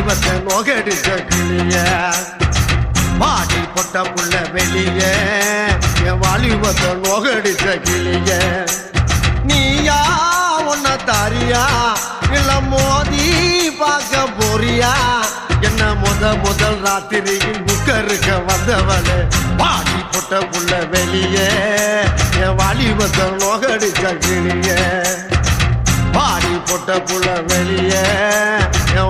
வாலிபத்தை நோகடிச்ச கிளிய பாடி பொட்ட புள்ள வெளிய என் வாலிபத்தை நோகடிச்ச கிளிய நீயா உன்ன தாரியா இல்ல மோதி பார்க்க போறியா என்ன முதல் ராத்திரியில் புக்கருக்க வந்தவளே பாடி பொட்ட புள்ள வெளிய என் வாலிபத்தை நோகடிச்ச கிளிய பாடி பொட்ட புள்ள வெளிய